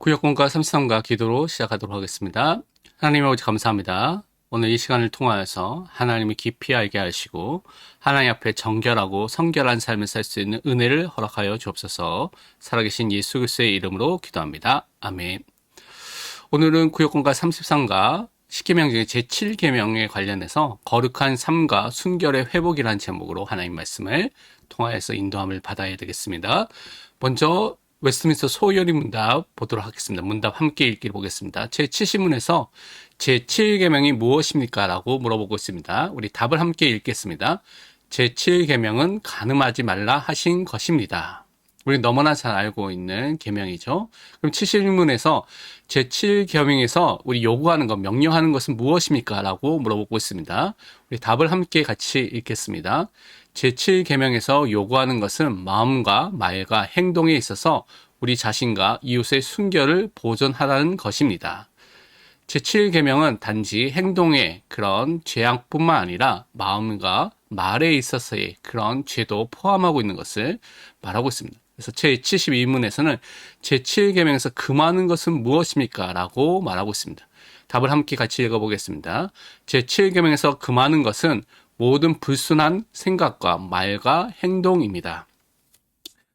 구역공과 삼시성과 기도로 시작하도록 하겠습니다. 하나님 아버지 감사합니다. 오늘 이 시간을 통하여서 하나님이 깊이 알게 하시고 하나님 앞에 정결하고 성결한 삶을 살 수 있는 은혜를 허락하여 주옵소서. 살아계신 예수 그리스도의 이름으로 기도합니다. 아멘. 오늘은 구역공과 33과 10계명 중에 제7계명에 관련해서 거룩한 삶과 순결의 회복이라는 제목으로 하나님 말씀을 통하여서 인도함을 받아야 되겠습니다. 먼저 웨스트민스터 소요리 문답 보도록 하겠습니다. 문답 함께 읽기를 보겠습니다. 제70문에서 제7계명이 무엇입니까? 라고 물어보고 있습니다. 우리 답을 함께 읽겠습니다. 제7계명은 간음하지 말라 하신 것입니다. 우리 너무나 잘 알고 있는 계명이죠. 그럼 71문에서 제7계명에서 우리 요구하는 것, 명령하는 것은 무엇입니까? 라고 물어보고 있습니다. 우리 답을 함께 같이 읽겠습니다. 제7계명에서 요구하는 것은 마음과 말과 행동에 있어서 우리 자신과 이웃의 순결을 보존하라는 것입니다. 제7계명은 단지 행동의 그런 죄악뿐만 아니라 마음과 말에 있어서의 그런 죄도 포함하고 있는 것을 말하고 있습니다. 그래서 제72문에서는 제7계명에서 금하는 것은 무엇입니까? 라고 말하고 있습니다. 답을 함께 같이 읽어보겠습니다. 제7계명에서 금하는 것은 모든 불순한 생각과 말과 행동입니다.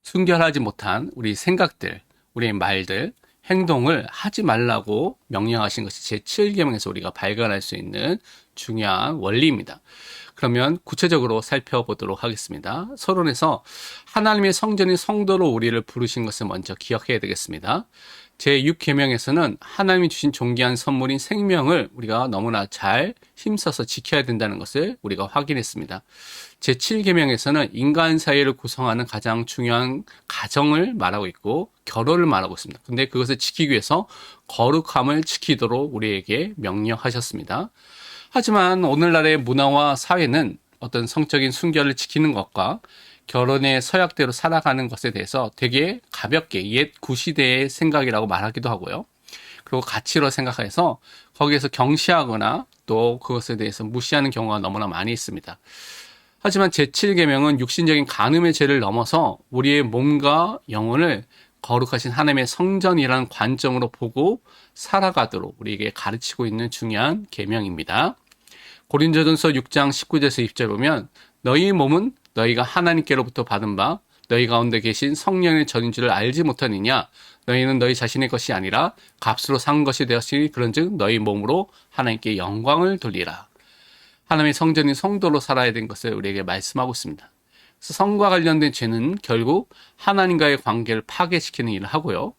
순결하지 못한 우리 생각들, 우리의 말들, 행동을 하지 말라고 명령하신 것이 제7계명에서 우리가 발견할 수 있는 중요한 원리입니다. 그러면 구체적으로 살펴보도록 하겠습니다. 서론에서 하나님의 성전인 성도로 우리를 부르신 것을 먼저 기억해야 되겠습니다. 제6계명에서는 하나님이 주신 존귀한 선물인 생명을 우리가 너무나 잘 힘써서 지켜야 된다는 것을 우리가 확인했습니다. 제7계명에서는 인간 사회를 구성하는 가장 중요한 가정을 말하고 있고 결혼을 말하고 있습니다. 근데 그것을 지키기 위해서 거룩함을 지키도록 우리에게 명령하셨습니다. 하지만 오늘날의 문화와 사회는 어떤 성적인 순결을 지키는 것과 결혼의 서약대로 살아가는 것에 대해서 되게 가볍게 옛 구시대의 생각이라고 말하기도 하고요. 그리고 가치로 생각해서 거기에서 경시하거나 또 그것에 대해서 무시하는 경우가 너무나 많이 있습니다. 하지만 제7계명은 육신적인 간음의 죄를 넘어서 우리의 몸과 영혼을 거룩하신 하나님의 성전이라는 관점으로 보고 살아가도록 우리에게 가르치고 있는 중요한 계명입니다. 고린도전서 6장 19절에서 20절 보면 너희 몸은 너희가 하나님께로부터 받은 바 너희 가운데 계신 성령의 전인 줄을 알지 못하느냐 너희는 너희 자신의 것이 아니라 값으로 산 것이 되었으니 그런즉 너희 몸으로 하나님께 영광을 돌리라. 하나님의 성전인 성도로 살아야 되는 것을 우리에게 말씀하고 있습니다. 그래서 성과 관련된 죄는 결국 하나님과의 관계를 파괴시키는 일을 하고요.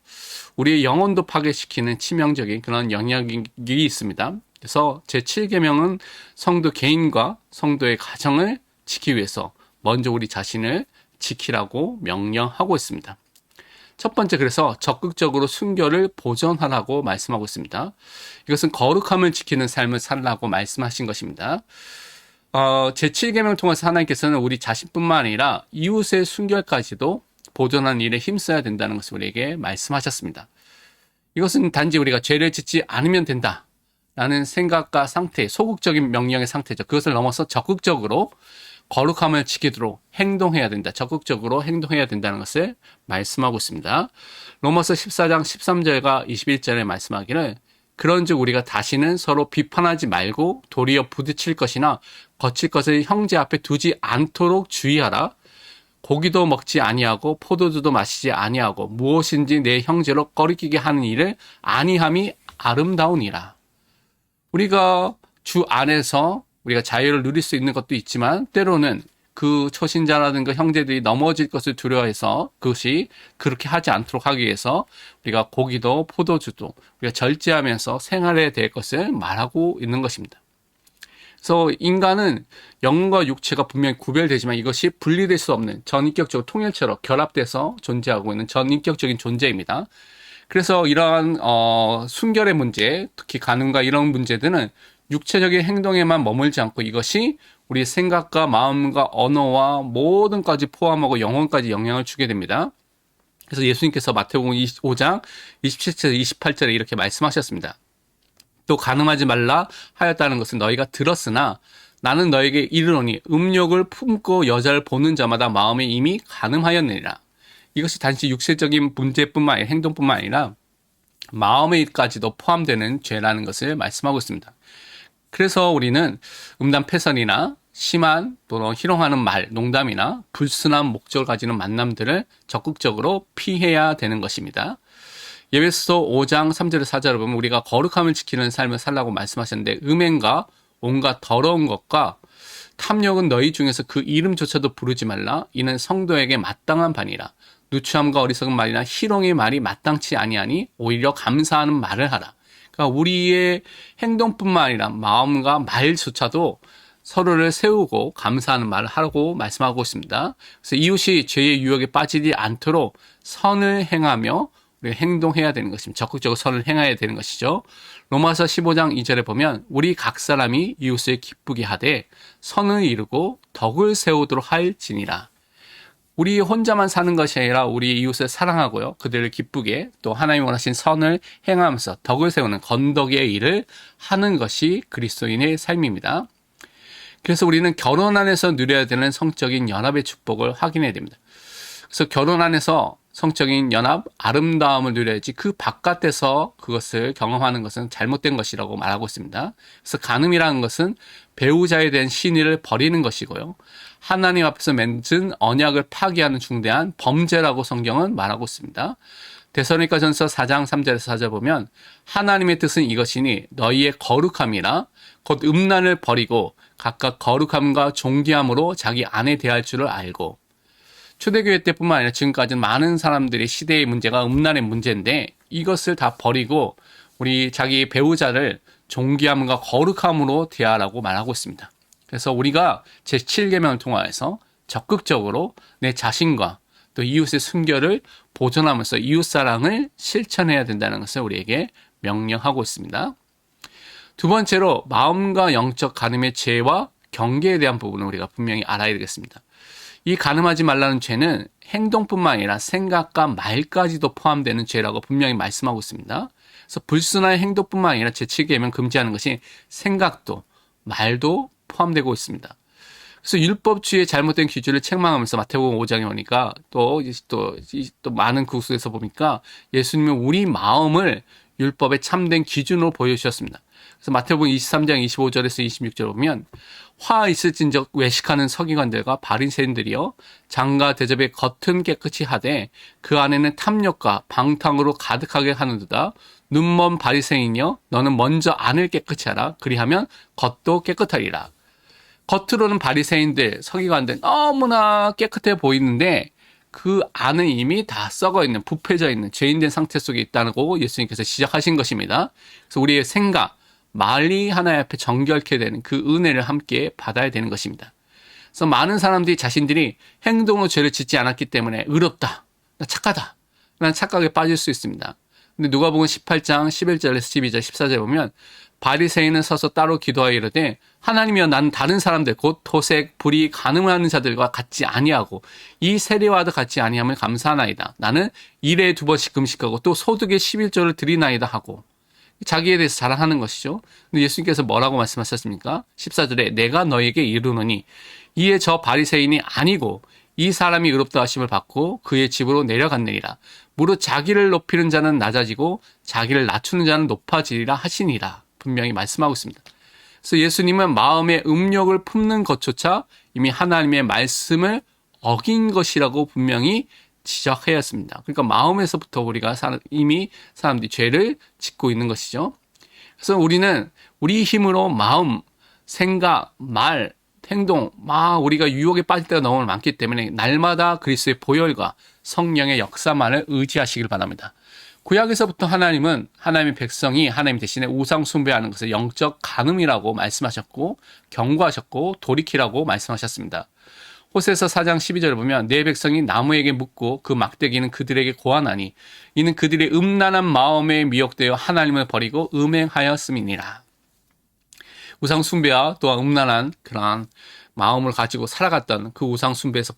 우리의 영혼도 파괴시키는 치명적인 그런 영향이 있습니다. 그래서 제7계명은 성도 개인과 성도의 가정을 지키기 위해서 먼저 우리 자신을 지키라고 명령하고 있습니다. 첫 번째, 그래서 적극적으로 순결을 보존하라고 말씀하고 있습니다. 이것은 거룩함을 지키는 삶을 살라고 말씀하신 것입니다. 제7계명을 통해서 하나님께서는 우리 자신뿐만 아니라 이웃의 순결까지도 보존하는 일에 힘써야 된다는 것을 우리에게 말씀하셨습니다. 이것은 단지 우리가 죄를 짓지 않으면 된다 라는 생각과 상태, 소극적인 명령의 상태죠. 그것을 넘어서 적극적으로 거룩함을 지키도록 행동해야 된다. 적극적으로 행동해야 된다는 것을 말씀하고 있습니다. 로마서 14장 13절과 21절에 말씀하기를 그런즉 우리가 다시는 서로 비판하지 말고 도리어 부딪힐 것이나 거칠 것을 형제 앞에 두지 않도록 주의하라. 고기도 먹지 아니하고 포도주도 마시지 아니하고 무엇인지 내 형제로 꺼리끼게 하는 일을 아니함이 아름다우니라. 우리가 주 안에서 우리가 자유를 누릴 수 있는 것도 있지만 때로는 그 초신자라든가 형제들이 넘어질 것을 두려워해서 그것이 그렇게 하지 않도록 하기 위해서 우리가 고기도 포도주도 우리가 절제하면서 생활해야 될 것을 말하고 있는 것입니다. 그래서 인간은 영과 육체가 분명히 구별되지만 이것이 분리될 수 없는 전인격적 통일체로 결합돼서 존재하고 있는 전인격적인 존재입니다. 그래서 이러한 순결의 문제, 특히 간음과 이런 문제들은 육체적인 행동에만 머물지 않고 이것이 우리 생각과 마음과 언어와 모든 까지 포함하고 영혼까지 영향을 주게 됩니다. 그래서 예수님께서 마태복음 25장 27절 28절에 이렇게 말씀하셨습니다. 또 간음하지 말라 하였다는 것은 너희가 들었으나 나는 너에게 이르노니 음욕을 품고 여자를 보는 자마다 마음에 이미 간음하였느니라. 이것이 단지 육체적인 문제뿐만 아니라 행동뿐만 아니라 마음에까지도 포함되는 죄라는 것을 말씀하고 있습니다. 그래서 우리는 음담패설이나 심한 또는 희롱하는 말, 농담이나 불순한 목적을 가지는 만남들을 적극적으로 피해야 되는 것입니다. 예배소 5장 3절 4절을 보면 우리가 거룩함을 지키는 삶을 살라고 말씀하셨는데 음행과 온갖 더러운 것과 탐욕은 너희 중에서 그 이름조차도 부르지 말라. 이는 성도에게 마땅한 반이라. 누추함과 어리석은 말이나 희롱의 말이 마땅치 아니하니 오히려 감사하는 말을 하라. 그러니까 우리의 행동뿐만 아니라 마음과 말조차도 서로를 세우고 감사하는 말을 하라고 말씀하고 있습니다. 그래서 이웃이 죄의 유혹에 빠지지 않도록 선을 행하며 우리가 행동해야 되는 것입니다. 적극적으로 선을 행해야 되는 것이죠. 로마서 15장 2절에 보면 우리 각 사람이 이웃을 기쁘게 하되 선을 이루고 덕을 세우도록 할지니라. 우리 혼자만 사는 것이 아니라 우리 이웃을 사랑하고요. 그들을 기쁘게 또 하나님 원하신 선을 행하면서 덕을 세우는 건덕의 일을 하는 것이 그리스도인의 삶입니다. 그래서 우리는 결혼 안에서 누려야 되는 성적인 연합의 축복을 확인해야 됩니다. 그래서 결혼 안에서 성적인 연합, 아름다움을 누려야지 그 바깥에서 그것을 경험하는 것은 잘못된 것이라고 말하고 있습니다. 그래서 간음이라는 것은 배우자에 대한 신의를 버리는 것이고요. 하나님 앞에서 맺은 언약을 파기하는 중대한 범죄라고 성경은 말하고 있습니다. 데살로니가전서 4장 3절에서 4절 보면 하나님의 뜻은 이것이니 너희의 거룩함이라 곧 음란을 버리고 각각 거룩함과 존귀함으로 자기 아내 대할 줄을 알고. 초대교회 때뿐만 아니라 지금까지는 많은 사람들이 시대의 문제가 음란의 문제인데 이것을 다 버리고 우리 자기 배우자를 존귀함과 거룩함으로 대하라고 말하고 있습니다. 그래서 우리가 제7계명을 통하여서 적극적으로 내 자신과 또 이웃의 순결을 보존하면서 이웃사랑을 실천해야 된다는 것을 우리에게 명령하고 있습니다. 두 번째로 마음과 영적 간음의 죄와 경계에 대한 부분을 우리가 분명히 알아야 되겠습니다. 이 간음하지 말라는 죄는 행동뿐만 아니라 생각과 말까지도 포함되는 죄라고 분명히 말씀하고 있습니다. 그래서 불순한 행동뿐만 아니라 제7계명 금지하는 것이 생각도 말도 포함되고 있습니다. 그래서 율법주의의 잘못된 기준을 책망하면서 마태복음 5장에 오니까 또 많은 구속에서 보니까 예수님은 우리 마음을 율법의 참된 기준으로 보여주셨습니다. 그래서 마태복음 23장 25절에서 26절 보면 화 있을진적 외식하는 서기관들과 바리새인들이여 장과 대접의 겉은 깨끗이 하되 그 안에는 탐욕과 방탕으로 가득하게 하는도다. 눈먼 바리새인이여 너는 먼저 안을 깨끗이 하라. 그리하면 겉도 깨끗하리라. 겉으로는 바리새인들, 서기관들 너무나 깨끗해 보이는데 그 안은 이미 다 썩어 있는, 부패져 있는 죄인된 상태 속에 있다고 예수님께서 시작하신 것입니다. 그래서 우리의 생각, 말이 하나님 앞에 정결케 되는 그 은혜를 함께 받아야 되는 것입니다. 그래서 많은 사람들이 자신들이 행동으로 죄를 짓지 않았기 때문에 의롭다, 나 착하다, 라는 착각에 빠질 수 있습니다. 근데 누가복음 18장 11절에서 12절 14절 보면 바리새인은 서서 따로 기도하여 이르되 하나님이여 나는 다른 사람들 곧 토색, 불의, 간음하는 자들과 같지 아니하고 이 세리와도 같지 아니함을 감사하나이다. 나는 일에 2번씩 금식하고 또 소득의 11조를 드리나이다 하고 자기에 대해서 자랑하는 것이죠. 근데 예수님께서 뭐라고 말씀하셨습니까? 14절에 내가 너에게 이르노니 이에 저 바리새인이 아니고 이 사람이 의롭다 하심을 받고 그의 집으로 내려갔느니라. 무릇 자기를 높이는 자는 낮아지고 자기를 낮추는 자는 높아지리라 하시니라. 분명히 말씀하고 있습니다. 그래서 예수님은 마음의 음욕을 품는 것조차 이미 하나님의 말씀을 어긴 것이라고 분명히 지적해야 했습니다. 그러니까 마음에서부터 우리가 이미 사람들이 죄를 짓고 있는 것이죠. 그래서 우리는 우리 힘으로 마음, 생각, 말, 행동, 우리가 유혹에 빠질 때가 너무 많기 때문에 날마다 그리스도의 보혈과 성령의 역사만을 의지하시길 바랍니다. 구약에서부터 하나님은 하나님의 백성이 하나님 대신에 우상 숭배하는 것을 영적 간음이라고 말씀하셨고 경고하셨고 돌이키라고 말씀하셨습니다. 호세서 4장 12절을 보면 내 백성이 나무에게 묻고 그 막대기는 그들에게 고하나니 이는 그들의 음란한 마음에 미혹되어 하나님을 버리고 음행하였음이니라. 우상 숭배와 또한 음란한 그러한 마음을 가지고 살아갔던 그 우상 숭배에서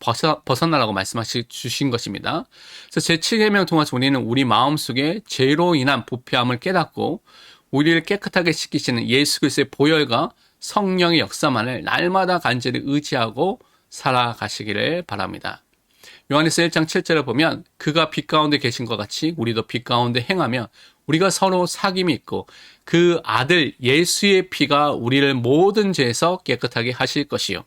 벗어나라고 말씀하시 주신 것입니다. 그래서 제7계명 통해서 우리는 우리 마음속에 죄로 인한 부패함을 깨닫고 우리를 깨끗하게 씻기시는 예수 그리스도의 보혈과 성령의 역사만을 날마다 간절히 의지하고 살아가시기를 바랍니다. 요한일서 1장 7절을 보면 그가 빛 가운데 계신 것 같이 우리도 빛 가운데 행하며 우리가 서로 사귐이 있고 그 아들 예수의 피가 우리를 모든 죄에서 깨끗하게 하실 것이요.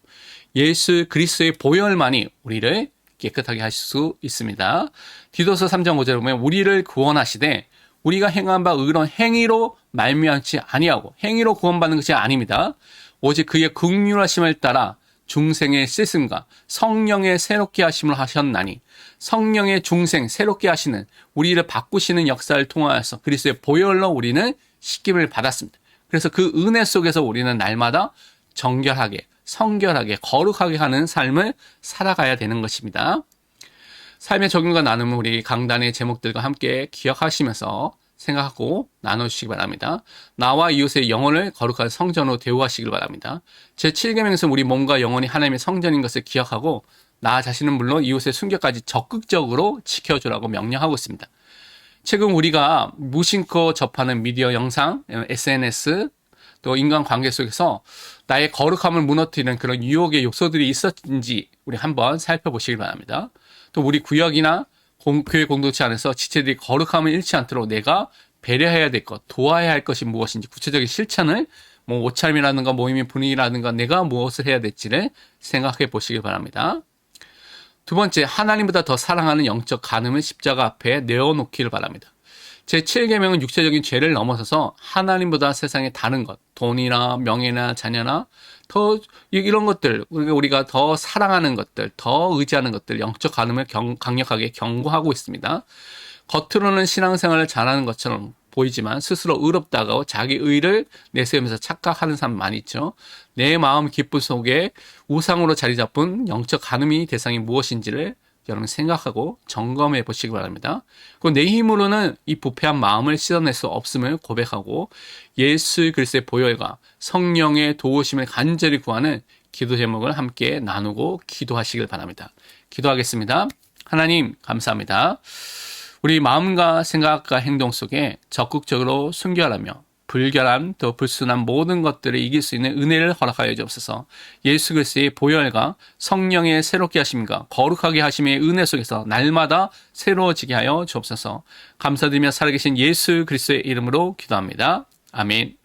예수 그리스도의 보혈만이 우리를 깨끗하게 하실 수 있습니다. 디도서 3장 5절에 보면 우리를 구원하시되 우리가 행한 바 의로운 행위로 말미암지 아니하고 행위로 구원받는 것이 아닙니다. 오직 그의 긍휼하심을 따라 중생의 씻음과 성령의 새롭게 하심을 하셨나니 성령의 중생 새롭게 하시는 우리를 바꾸시는 역사를 통하여서 그리스도의 보혈로 우리는 씻김을 받았습니다. 그래서 그 은혜 속에서 우리는 날마다 정결하게 성결하게 거룩하게 하는 삶을 살아가야 되는 것입니다. 삶의 적용과 나눔은 우리 강단의 제목들과 함께 기억하시면서 생각하고 나눠주시기 바랍니다. 나와 이웃의 영혼을 거룩한 성전으로 대우하시길 바랍니다. 제7계명에서 우리 몸과 영혼이 하나님의 성전인 것을 기억하고 나 자신은 물론 이웃의 순결까지 적극적으로 지켜주라고 명령하고 있습니다. 최근 우리가 무심코 접하는 미디어 영상, SNS, 또 인간관계 속에서 나의 거룩함을 무너뜨리는 그런 유혹의 요소들이 있었는지 우리 한번 살펴보시길 바랍니다. 또 우리 구역이나 교회 공동체 안에서 지체들이 거룩함을 잃지 않도록 내가 배려해야 될 것, 도와야 할 것이 무엇인지 구체적인 실천을 옷차림이라든가 모임의 분위기라든가 내가 무엇을 해야 될지를 생각해 보시길 바랍니다. 두 번째, 하나님보다 더 사랑하는 영적 간음을 십자가 앞에 내어놓기를 바랍니다. 제7계명은 육체적인 죄를 넘어서서 하나님보다 세상의 다른 것, 돈이나 명예나 자녀나 더 이런 것들, 우리가 더 사랑하는 것들, 더 의지하는 것들, 영적 간음을 강력하게 경고하고 있습니다. 겉으로는 신앙생활을 잘하는 것처럼 보이지만 스스로 의롭다고 자기 의를 내세우면서 착각하는 사람 많이 있죠. 내 마음 기쁨 속에 우상으로 자리 잡은 영적 간음이 대상이 무엇인지를 여러분 생각하고 점검해 보시기 바랍니다. 그리고 내 힘으로는 이 부패한 마음을 씻어낼 수 없음을 고백하고 예수 그리스도의 보혈과 성령의 도우심을 간절히 구하는 기도 제목을 함께 나누고 기도하시길 바랍니다. 기도하겠습니다. 하나님 감사합니다. 우리 마음과 생각과 행동 속에 적극적으로 순결하며 불결함 또 불순한 모든 것들을 이길 수 있는 은혜를 허락하여 주옵소서. 예수 그리스도의 보혈과 성령의 새롭게 하심과 거룩하게 하심의 은혜 속에서 날마다 새로워지게 하여 주옵소서. 감사드리며 살아계신 예수 그리스도의 이름으로 기도합니다. 아멘.